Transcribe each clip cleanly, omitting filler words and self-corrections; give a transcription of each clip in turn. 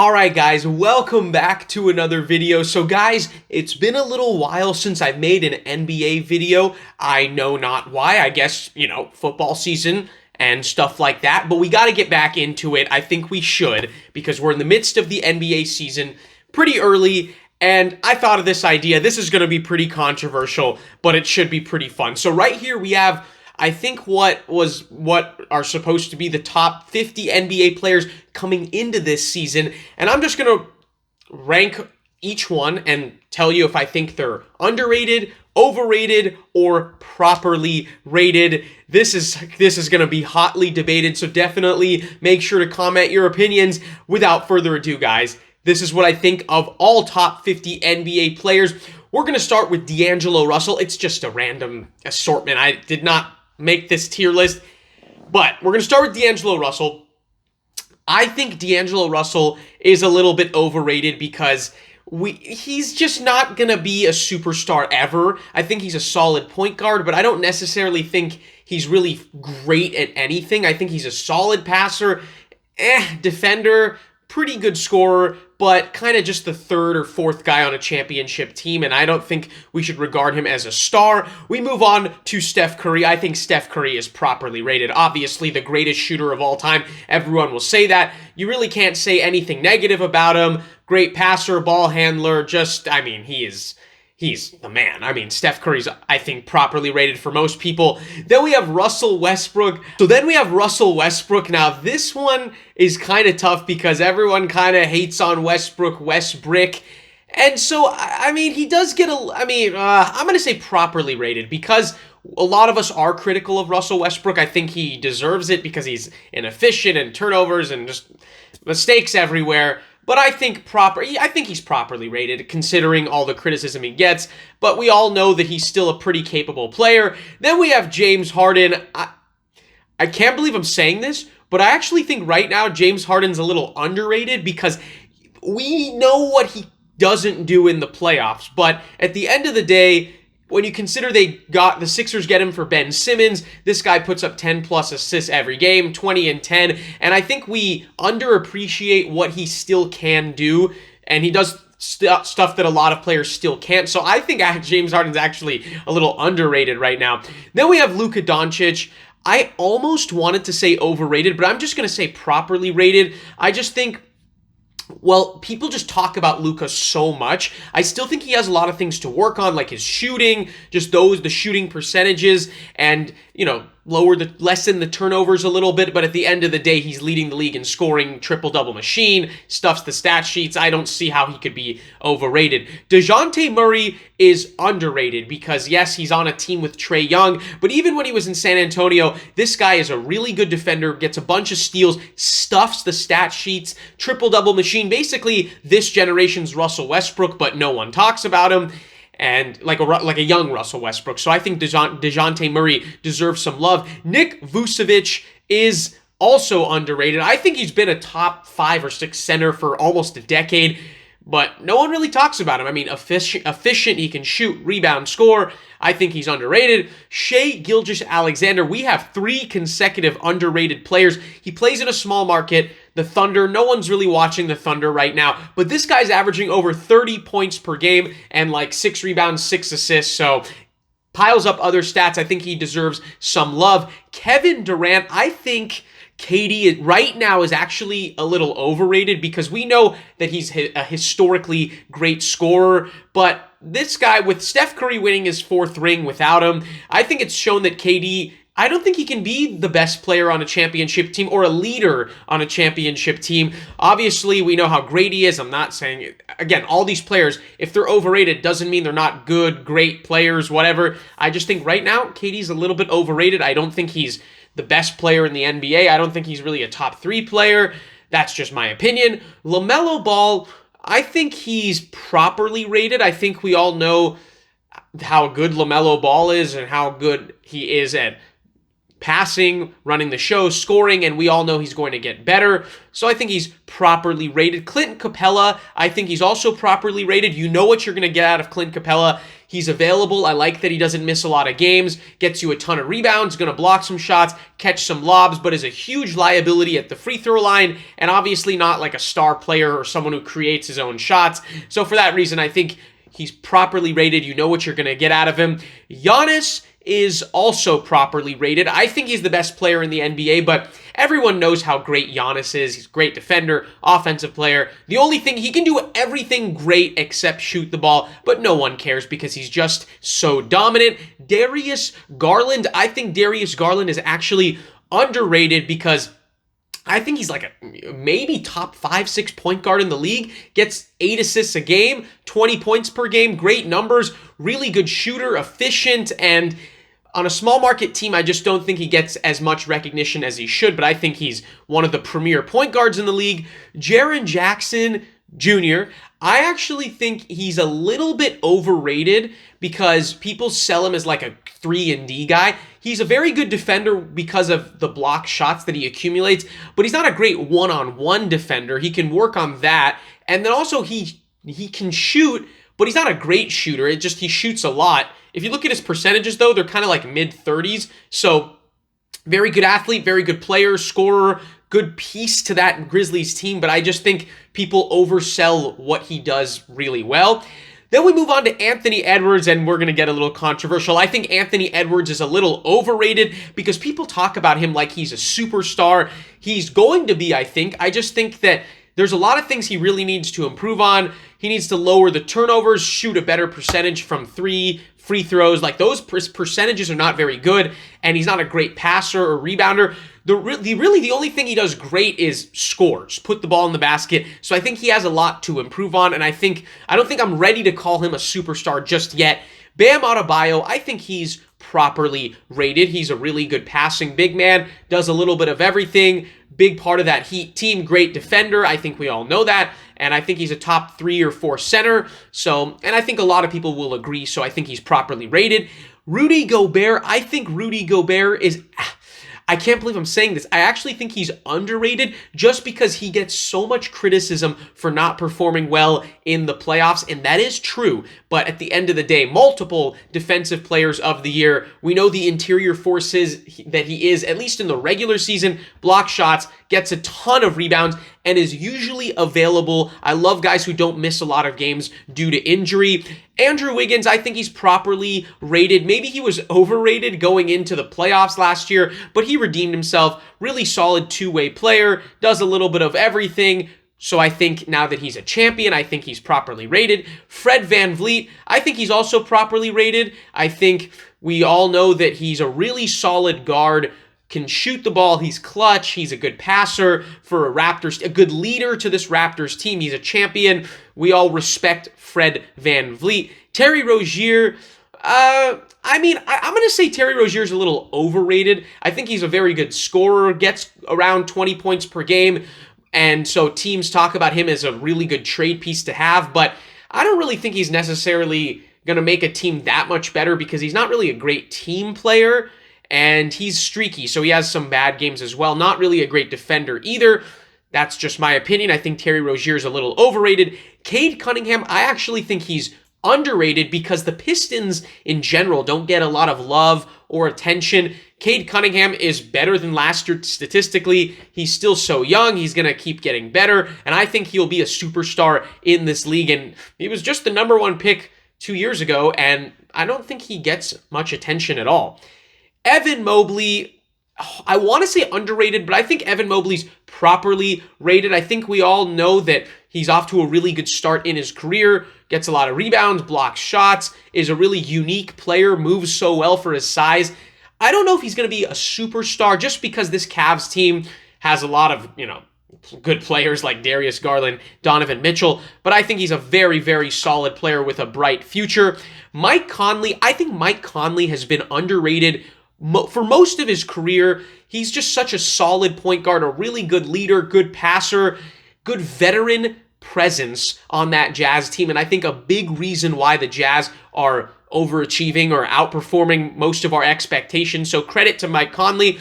Alright guys, welcome back to another video. So guys, it's been a little while since I've made an NBA video. I know not why, I guess, football season and stuff like that, but we gotta get back into it. I think we should, because we're in the midst of the NBA season pretty early, and I thought of this idea. This is gonna be pretty controversial, but it should be pretty fun. So right here we have, I think, what are supposed to be the top 50 NBA players coming into this season, and I'm just going to rank each one and tell you if I think they're underrated, overrated, or properly rated. This is going to be hotly debated, so definitely make sure to comment your opinions. Without further ado, guys, this is what I think of all top 50 NBA players. We're going to start with D'Angelo Russell. It's just a random assortment. I did not make this tier list, but we're going to start with D'Angelo Russell. I think D'Angelo Russell is a little bit overrated because he's just not going to be a superstar ever. I think he's a solid point guard, but I don't necessarily think he's really great at anything. I think he's a solid passer, defender, pretty good scorer, but kind of just the third or fourth guy on a championship team, and I don't think we should regard him as a star. We move on to Steph Curry. I think Steph Curry is properly rated. Obviously, the greatest shooter of all time. Everyone will say that. You really can't say anything negative about him. Great passer, ball handler, he's the man. I mean, Steph Curry's, I think, properly rated for most people. Then we have Russell Westbrook. Now, this one is kind of tough because everyone kind of hates on Westbrook. And so, I mean, he does get I'm going to say properly rated because a lot of us are critical of Russell Westbrook. I think he deserves it because he's inefficient and turnovers and just mistakes everywhere. But I think he's properly rated considering all the criticism he gets. But we all know that he's still a pretty capable player. Then we have James Harden. I can't believe I'm saying this, but I actually think right now James Harden's a little underrated because we know what he doesn't do in the playoffs. But at the end of the day, when you consider the Sixers get him for Ben Simmons, this guy puts up 10 plus assists every game, 20 and 10, and I think we underappreciate what he still can do, and he does stuff that a lot of players still can't. So I think James Harden's actually a little underrated right now. Then we have Luka Doncic. I almost wanted to say overrated, but I'm just going to say properly rated. I just think, well, people just talk about Luka so much. I still think he has a lot of things to work on, like his shooting, the shooting percentages, and, lessen the turnovers a little bit. But at the end of the day, he's leading the league in scoring, triple-double machine, stuffs the stat sheets. I don't see how he could be overrated. DeJounte Murray is underrated because, yes, he's on a team with Trae Young, but even when he was in San Antonio, this guy is a really good defender, gets a bunch of steals, stuffs the stat sheets, triple-double machine, basically this generation's Russell Westbrook, but no one talks about him. And like a young Russell Westbrook. So I think DeJounte Murray deserves some love. Nick Vucevic is also underrated. I think he's been a top 5 or 6 center for almost a decade, but no one really talks about him. I mean, efficient, he can shoot, rebound, score. I think he's underrated. Shai Gilgeous-Alexander, we have 3 consecutive underrated players. He plays in a small market, the Thunder. No one's really watching the Thunder right now, but this guy's averaging over 30 points per game and like 6 rebounds, 6 assists, so piles up other stats. I think he deserves some love. Kevin Durant, I think KD right now is actually a little overrated because we know that he's a historically great scorer, but this guy, with Steph Curry winning his 4th ring without him, I think it's shown that KD, I don't think he can be the best player on a championship team or a leader on a championship team. Obviously, we know how great he is. I'm not saying it. Again, all these players, if they're overrated, doesn't mean they're not good, great players, whatever. I just think right now, KD's a little bit overrated. I don't think he's the best player in the NBA. I don't think he's really a top 3 player. That's just my opinion. LaMelo Ball, I think he's properly rated. I think we all know how good LaMelo Ball is and how good he is at passing, running the show, scoring, and we all know he's going to get better. So I think he's properly rated. Clint Capella, I think he's also properly rated. You know what you're going to get out of Clint Capella. He's available. I like that he doesn't miss a lot of games, gets you a ton of rebounds, going to block some shots, catch some lobs, but is a huge liability at the free throw line, and obviously not like a star player or someone who creates his own shots. So for that reason, I think he's properly rated. You know what you're going to get out of him. Giannis is also properly rated. I think he's the best player in the NBA, but everyone knows how great Giannis is. He's a great defender, offensive player. The only thing, he can do everything great except shoot the ball, but no one cares because he's just so dominant. Darius Garland, I think Darius Garland is actually underrated because I think he's like a maybe top 5-6 point guard in the league, gets 8 assists a game, 20 points per game, great numbers, really good shooter, efficient, and on a small market team, I just don't think he gets as much recognition as he should, but I think he's one of the premier point guards in the league. Jaren Jackson Jr., I actually think he's a little bit overrated because people sell him as like a 3-and-D guy. He's a very good defender because of the block shots that he accumulates, but he's not a great one-on-one defender. He can work on that, and then also he can shoot, but he's not a great shooter. He shoots a lot. If you look at his percentages, though, they're kind of like mid-30s. So very good athlete, very good player, scorer, good piece to that Grizzlies team. But I just think people oversell what he does really well. Then we move on to Anthony Edwards, and we're going to get a little controversial. I think Anthony Edwards is a little overrated because people talk about him like he's a superstar. He's going to be, I think. I just think that there's a lot of things he really needs to improve on. He needs to lower the turnovers, shoot a better percentage from free throws. Like those percentages are not very good, and he's not a great passer or rebounder. The only thing he does great is scores, put the ball in the basket. So I think he has a lot to improve on, and I don't think I'm ready to call him a superstar just yet. Bam Adebayo, I think he's properly rated. He's a really good passing big man, does a little bit of everything. Big part of that Heat team, great defender. I think we all know that. And I think he's a top 3 or 4 center. And I think a lot of people will agree. So I think he's properly rated. Rudy Gobert, I think Rudy Gobert is, I can't believe I'm saying this. I actually think he's underrated just because he gets so much criticism for not performing well in the playoffs, and that is true. But at the end of the day, multiple defensive players of the year. We know the interior forces that he is, at least in the regular season, block shots, gets a ton of rebounds, and is usually available. I love guys who don't miss a lot of games due to injury. Andrew Wiggins, I think he's properly rated. Maybe he was overrated going into the playoffs last year, but he redeemed himself. Really solid two-way player, does a little bit of everything. So I think now that he's a champion, I think he's properly rated. Fred VanVleet, I think he's also properly rated. I think we all know that he's a really solid guard, can shoot the ball, he's clutch, he's a good passer for a good leader to this Raptors team. He's a champion. We all respect Fred VanVleet. Terry Rozier, I'm going to say Terry Rozier is a little overrated. I think he's a very good scorer, gets around 20 points per game, and so teams talk about him as a really good trade piece to have, but I don't really think he's necessarily going to make a team that much better because he's not really a great team player, and he's streaky, so he has some bad games as well. Not really a great defender either. That's just my opinion. I think Terry Rozier is a little overrated. Cade Cunningham, I actually think he's underrated because the Pistons in general don't get a lot of love or attention. Cade Cunningham is better than last year statistically. He's still so young. He's going to keep getting better, and I think he'll be a superstar in this league. And he was just the number 1 pick 2 years ago, and I don't think he gets much attention at all. Evan Mobley, I want to say underrated, but I think Evan Mobley's properly rated. I think we all know that he's off to a really good start in his career, gets a lot of rebounds, blocks shots, is a really unique player, moves so well for his size. I don't know if he's going to be a superstar just because this Cavs team has a lot of, good players like Darius Garland, Donovan Mitchell, but I think he's a very, very solid player with a bright future. Mike Conley, I think Mike Conley has been underrated for most of his career. He's just such a solid point guard, a really good leader, good passer, good veteran presence on that Jazz team. And I think a big reason why the Jazz are overachieving or outperforming most of our expectations. So credit to Mike Conley.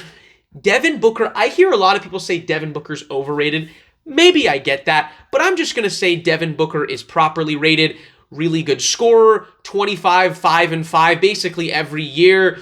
Devin Booker, I hear a lot of people say Devin Booker's overrated. Maybe I get that, but I'm just going to say Devin Booker is properly rated. Really good scorer, 25, 5 and 5 basically every year.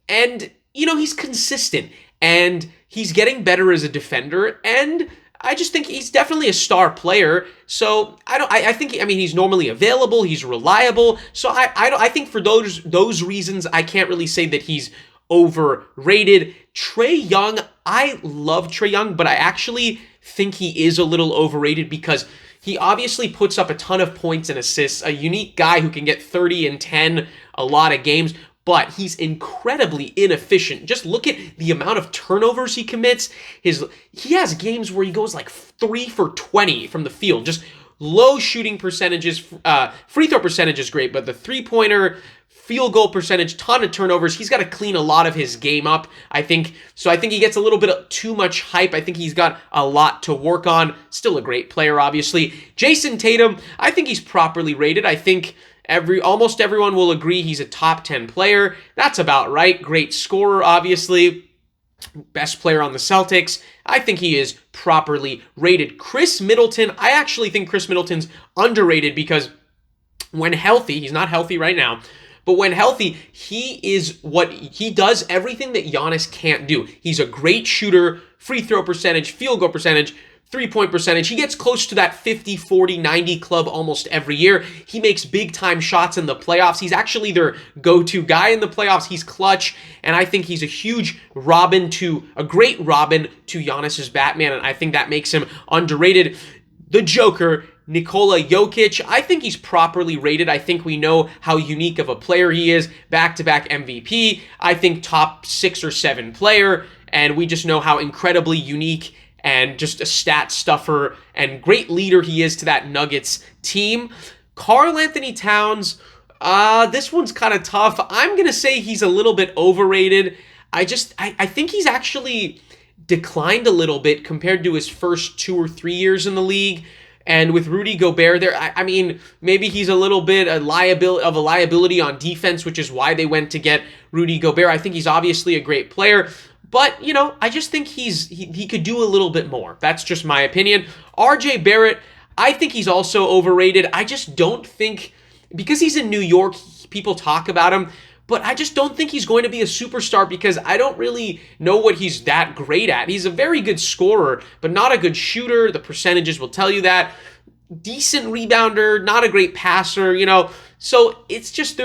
And, he's consistent and he's getting better as a defender. And I just think he's definitely a star player. So I think he's normally available. He's reliable. So I think for those reasons, I can't really say that he's overrated. Trae Young, I love Trae Young, but I actually think he is a little overrated because he obviously puts up a ton of points and assists, a unique guy who can get 30 and 10 a lot of games, but he's incredibly inefficient. Just look at the amount of turnovers he commits. He has games where he goes like 3 for 20 from the field, just low shooting percentages. Free throw percentage is great, but the three-pointer, field goal percentage, ton of turnovers. He's got to clean a lot of his game up, I think. So I think he gets a little bit too much hype. I think he's got a lot to work on. Still a great player, obviously. Jason Tatum, I think he's properly rated. I think almost everyone will agree he's a top 10 player. That's about right. Great scorer, obviously. Best player on the Celtics. I think he is properly rated. Chris Middleton, I actually think Chris Middleton's underrated because when healthy, he's not healthy right now, but when healthy, he does everything that Giannis can't do. He's a great shooter, free throw percentage, field goal percentage, three-point percentage. He gets close to that 50, 40, 90 club almost every year. He makes big-time shots in the playoffs. He's actually their go-to guy in the playoffs. He's clutch, and I think he's a great Robin to Giannis's Batman, and I think that makes him underrated. The Joker, Nikola Jokic, I think he's properly rated. I think we know how unique of a player he is. Back-to-back MVP. I think top 6 or 7 player, and we just know how incredibly unique and just a stat stuffer and great leader he is to that Nuggets team. Karl Anthony Towns, this one's kind of tough. I'm going to say he's a little bit overrated. I think he's actually declined a little bit compared to his first 2 or 3 years in the league. And with Rudy Gobert there, maybe he's a little bit a liability on defense, which is why they went to get Rudy Gobert. I think he's obviously a great player. But, I just think he could do a little bit more. That's just my opinion. RJ Barrett, I think he's also overrated. I just don't think, because he's in New York, people talk about him, but I just don't think he's going to be a superstar because I don't really know what he's that great at. He's a very good scorer, but not a good shooter. The percentages will tell you that. Decent rebounder, not a great passer, So it's just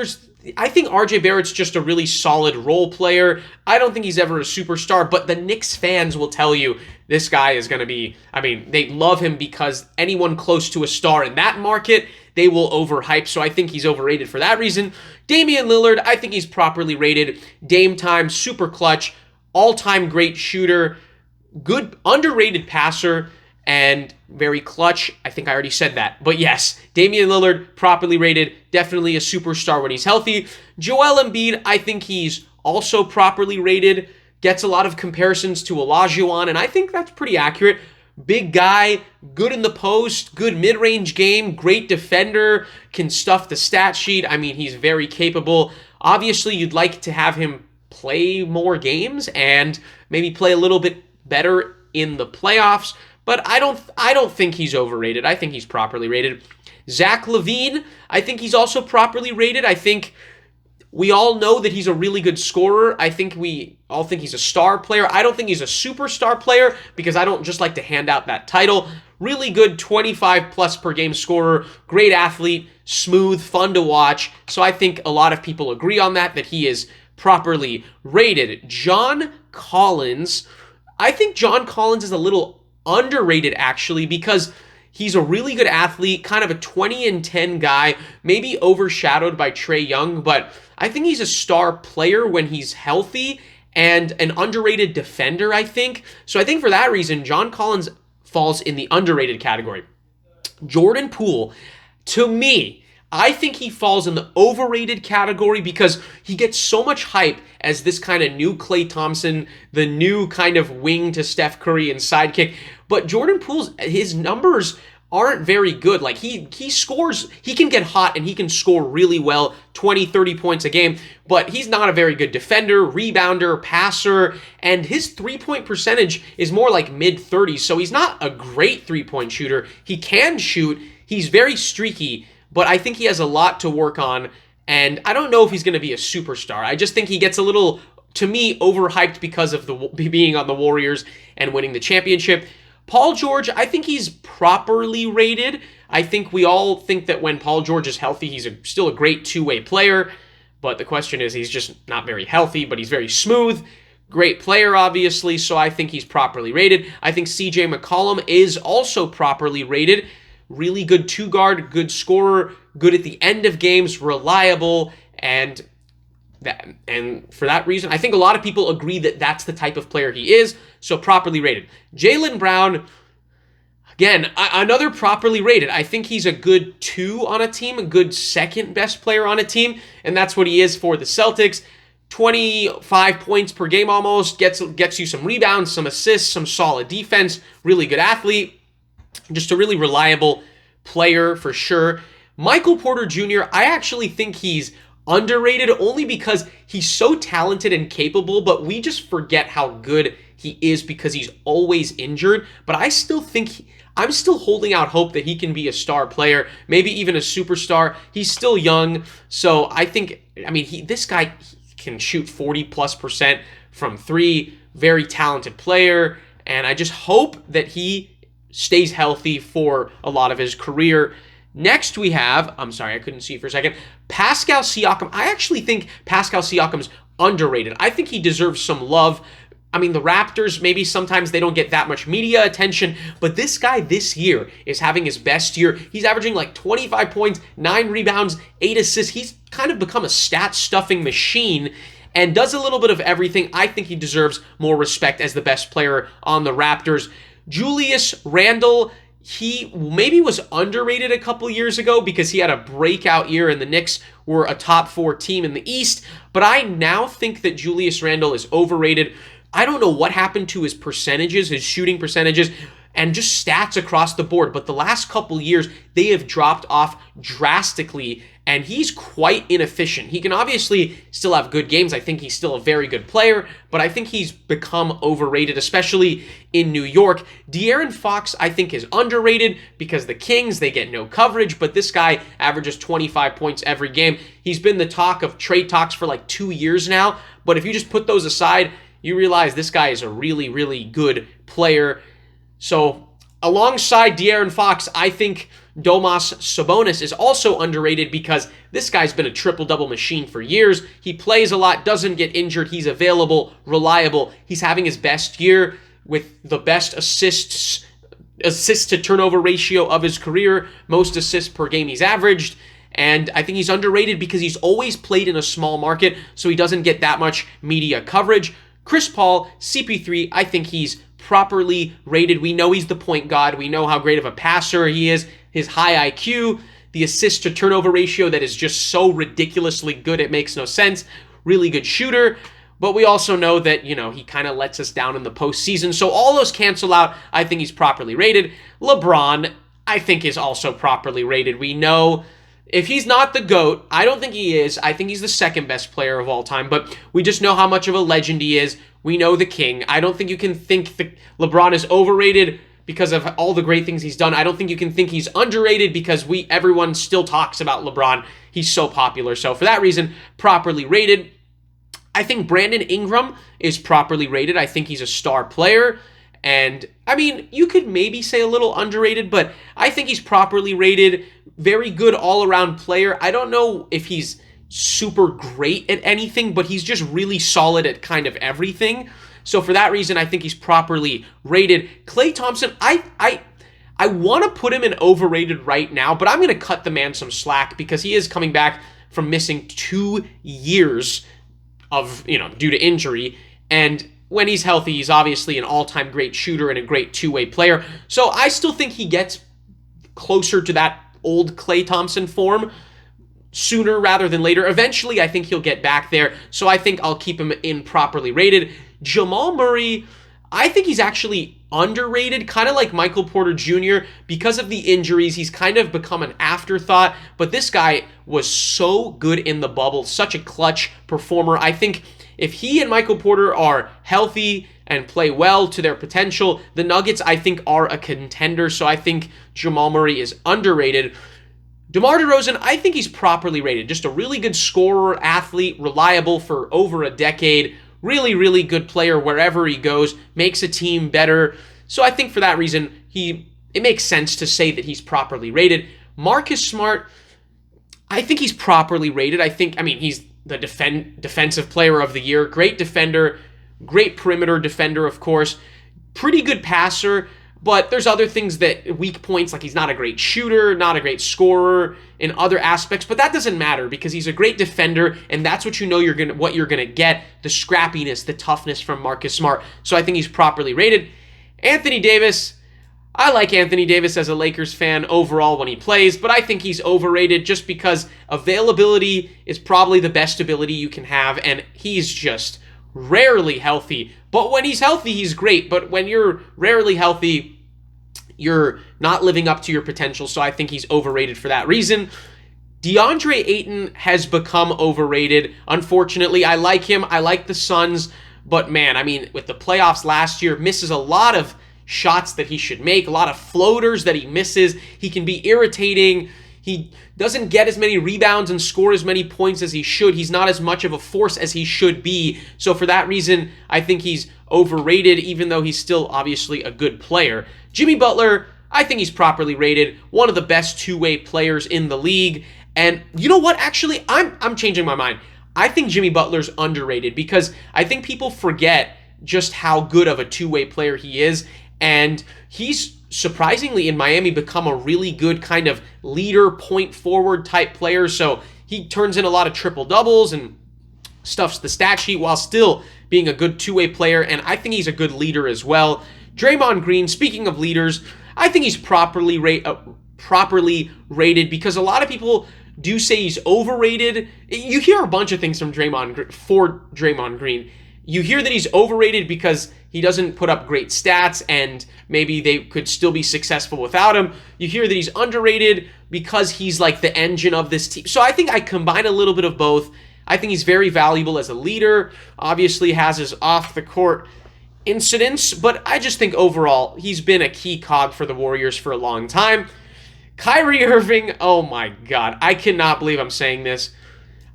I think RJ Barrett's just a really solid role player. I don't think he's ever a superstar, but the Knicks fans will tell you this guy is going to be, they love him because anyone close to a star in that market, they will overhype. So I think he's overrated for that reason. Damian Lillard, I think he's properly rated. Dame time, super clutch, all-time great shooter, good underrated passer, and very clutch. I think I already said that. But yes, Damian Lillard, properly rated, definitely a superstar when he's healthy. Joel Embiid, I think he's also properly rated, gets a lot of comparisons to Olajuwon, and I think that's pretty accurate. Big guy, good in the post, good mid-range game, great defender, can stuff the stat sheet. He's very capable. Obviously, you'd like to have him play more games and maybe play a little bit better in the playoffs. But I don't think he's overrated. I think he's properly rated. Zach LaVine, I think he's also properly rated. I think we all know that he's a really good scorer. I think we all think he's a star player. I don't think he's a superstar player because I don't just like to hand out that title. Really good 25-plus per game scorer, great athlete, smooth, fun to watch. So I think a lot of people agree on that he is properly rated. John Collins, I think John Collins is a little underrated actually because he's a really good athlete, kind of a 20 and 10 guy, maybe overshadowed by Trae Young, but I think he's a star player when he's healthy and an underrated defender, I think. So I think for that reason, John Collins falls in the underrated category. Jordan Poole, to me, I think he falls in the overrated category because he gets so much hype as this kind of new Klay Thompson, the new kind of wing to Steph Curry and sidekick. But Jordan Poole's, his numbers aren't very good. Like he scores, he can get hot and he can score really well, 20, 30 points a game, but he's not a very good defender, rebounder, passer, and his three-point percentage is more like mid-30s, so he's not a great three-point shooter. He can shoot, he's very streaky, but I think he has a lot to work on, and I don't know if he's going to be a superstar. I just think he gets a little, to me, overhyped because of being on the Warriors and winning the championship. Paul George, I think he's properly rated. I think we all think that when Paul George is healthy, he's still a great two-way player. But the question is, he's just not very healthy, but he's very smooth. Great player, obviously, so I think he's properly rated. I think CJ McCollum is also properly rated. Really good two-guard, good scorer, good at the end of games, reliable, and for that reason, I think a lot of people agree that that's the type of player he is, so properly rated. Jaylen Brown, again, another properly rated. I think he's a good 2 on a team, a good second best player on a team, and that's what he is for the Celtics. 25 points per game almost, gets you some rebounds, some assists, some solid defense, really good athlete, just a really reliable player for sure. Michael Porter Jr., I actually think he's underrated only because he's so talented and capable, but we just forget how good he is because he's always injured. But I still think I'm still holding out hope that he can be a star player, maybe even a superstar. He's still young, so I think, this guy can shoot 40+% from 3, very talented player, and I just hope that he stays healthy for a lot of his career. Next we have, I'm sorry, I couldn't see for a second, Pascal Siakam. I actually think Pascal Siakam's underrated. I think he deserves some love. The Raptors, maybe sometimes they don't get that much media attention, but this guy this year is having his best year. He's averaging like 25 points, 9 rebounds, 8 assists. He's kind of become a stat-stuffing machine and does a little bit of everything. I think he deserves more respect as the best player on the Raptors. Julius Randle, he maybe was underrated a couple years ago because he had a breakout year and the Knicks were a top 4 team in the East, but I now think that Julius Randle is overrated. I don't know what happened to his percentages, his shooting percentages, and just stats across the board, but the last couple years, they have dropped off drastically, and he's quite inefficient. He can obviously still have good games. I think he's still a very good player, but I think he's become overrated, especially in New York. De'Aaron Fox, I think, is underrated because the Kings, they get no coverage, but this guy averages 25 points every game. He's been the talk of trade talks for like 2 years now, but if you just put those aside, you realize this guy is a really, really good player. So alongside De'Aaron Fox, I think Domas Sabonis is also underrated because this guy's been a triple-double machine for years. He plays a lot, doesn't get injured. He's available, reliable. He's having his best year with the best assist to turnover ratio of his career, most assists per game he's averaged. And I think he's underrated because he's always played in a small market, so he doesn't get that much media coverage. Chris Paul, CP3, I think he's properly rated. We know he's the point guard. We know how great of a passer he is, his high IQ, the assist to turnover ratio that is just so ridiculously good it makes no sense. Really good shooter. But we also know that, he kind of lets us down in the postseason. So all those cancel out. I think he's properly rated. LeBron, I think, is also properly rated. We know if he's not the GOAT, I don't think he is. I think he's the second best player of all time, but we just know how much of a legend he is. We know the king. I don't think you can think that LeBron is overrated because of all the great things he's done. I don't think you can think he's underrated because everyone still talks about LeBron. He's so popular. So for that reason, properly rated. I think Brandon Ingram is properly rated. I think he's a star player. And, you could maybe say a little underrated, but I think he's properly rated. Very good all-around player. I don't know if he's super great at anything, but he's just really solid at kind of everything. So for that reason, I think he's properly rated. Klay Thompson, I want to put him in overrated right now, but I'm going to cut the man some slack because he is coming back from missing 2 years of, due to injury. And when he's healthy, he's obviously an all-time great shooter and a great two-way player. So I still think he gets closer to that old Klay Thompson form sooner rather than later. Eventually, I think he'll get back there. So I think I'll keep him in properly rated. Jamal Murray, I think he's actually underrated, kind of like Michael Porter Jr. Because of the injuries, he's kind of become an afterthought, but this guy was so good in the bubble, such a clutch performer. I think if he and Michael Porter are healthy and play well to their potential, the Nuggets, I think, are a contender, so I think Jamal Murray is underrated. DeMar DeRozan, I think he's properly rated. Just a really good scorer, athlete, reliable for over a decade. Really, really good player wherever he goes, makes a team better. So I think for that reason, it makes sense to say that he's properly rated. Marcus Smart, I think he's properly rated. I mean, he's the defensive player of the year. Great defender, great perimeter defender, of course. Pretty good passer, but there's other things that weak points, like he's not a great shooter, not a great scorer in other aspects, but that doesn't matter because he's a great defender, and that's what you know what you're gonna get, the scrappiness, the toughness from Marcus Smart. So I think he's properly rated. Anthony Davis, I like Anthony Davis as a Lakers fan overall when he plays, but I think he's overrated just because availability is probably the best ability you can have, and he's just rarely healthy. But when he's healthy, he's great. But when you're rarely healthy, you're not living up to your potential. So I think he's overrated for that reason. DeAndre Ayton has become overrated. Unfortunately, I like him. I like the Suns. But man, I mean, with the playoffs last year, misses a lot of shots that he should make, a lot of floaters that he misses. He can be irritating. He doesn't get as many rebounds and score as many points as he should. He's not as much of a force as he should be. So for that reason, I think he's overrated, even though he's still obviously a good player. Jimmy Butler, I think he's properly rated. One of the best two-way players in the league. And you know what? Actually, I'm changing my mind. I think Jimmy Butler's underrated because I think people forget just how good of a two-way player he is. And he's surprisingly in Miami become a really good kind of leader, point forward type player. So he turns in a lot of triple doubles and stuffs the stat sheet while still being a good two-way player. And I think he's a good leader as well. Draymond Green, speaking of leaders, I think he's properly rated because a lot of people do say he's overrated. You hear a bunch of things from Draymond Green. You hear that he's overrated because he doesn't put up great stats and maybe they could still be successful without him. You hear that he's underrated because he's like the engine of this team. So I think I combine a little bit of both. I think he's very valuable as a leader. Obviously has his off-the-court incidents, but I just think overall he's been a key cog for the Warriors for a long time. Kyrie Irving, oh my God, I cannot believe I'm saying this.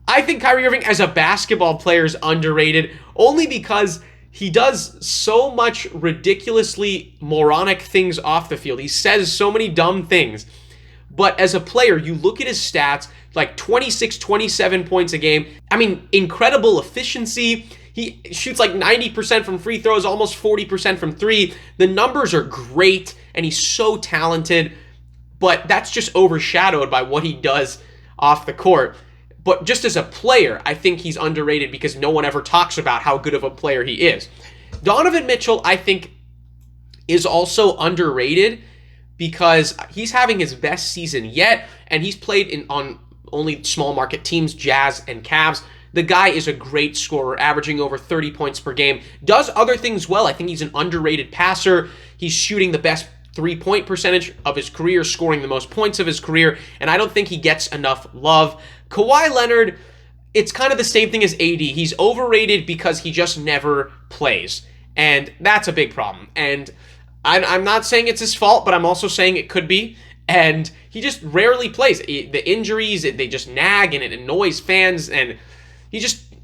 I think Kyrie Irving as a basketball player is underrated only because he does so much ridiculously moronic things off the field. He says so many dumb things. But as a player, you look at his stats, like 26, 27 points a game. I mean, incredible efficiency. He shoots like 90% from free throws, almost 40% from three. The numbers are great, and he's so talented. But that's just overshadowed by what he does off the court. But just as a player, I think he's underrated because no one ever talks about how good of a player he is. Donovan Mitchell, I think, is also underrated because he's having his best season yet, and he's played on only small market teams, Jazz and Cavs. The guy is a great scorer, averaging over 30 points per game. Does other things well. I think he's an underrated passer. He's shooting the best three-point percentage of his career, scoring the most points of his career, and I don't think he gets enough love. Kawhi Leonard, it's kind of the same thing as AD. He's overrated because he just never plays, and that's a big problem. And I'm not saying it's his fault, but I'm also saying it could be, and he just rarely plays. The injuries, they just nag, and it annoys fans, and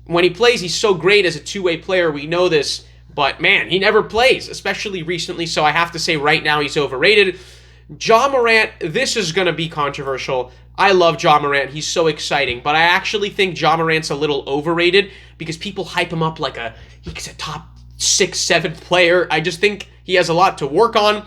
when he plays, he's so great as a two-way player. We know this. But man, he never plays, especially recently, so I have to say right now he's overrated. Ja Morant, this is going to be controversial. I love Ja Morant. He's so exciting. But I actually think Ja Morant's a little overrated because people hype him up like he's a top 6, 7 player. I just think he has a lot to work on.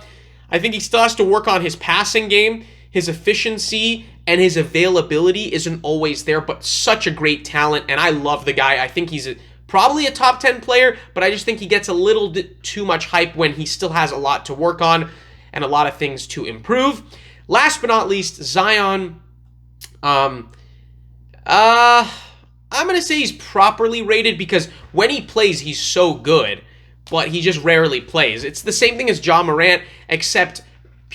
I think he still has to work on his passing game. His efficiency and his availability isn't always there, but such a great talent, and I love the guy. I think he's probably a top 10 player, but I just think he gets a little bit too much hype when he still has a lot to work on and a lot of things to improve. Last but not least, Zion. I'm going to say he's properly rated because when he plays, he's so good. but he just rarely plays. It's the same thing as John Morant, except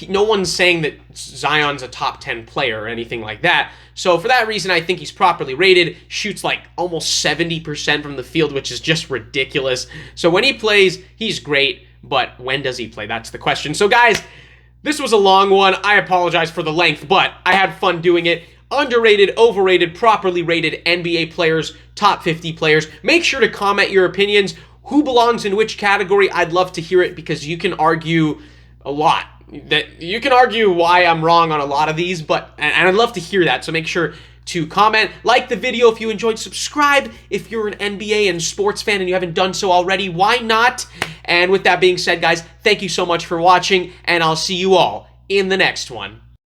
no one's saying that Zion's a top 10 player or anything like that. So for that reason, I think he's properly rated. Shoots like almost 70% from the field, which is just ridiculous. So when he plays, he's great. But when does he play? That's the question. So guys, this was a long one. I apologize for the length, but I had fun doing it. Underrated, overrated, properly rated NBA players, top 50 players. Make sure to comment your opinions. Who belongs in which category? I'd love to hear it because you can argue a lot. That you can argue why I'm wrong on a lot of these, but and I'd love to hear that. So make sure to comment, like the video if you enjoyed, subscribe if you're an NBA and sports fan and you haven't done so already. Why not? And with that being said, guys, thank you so much for watching, and I'll see you all in the next one.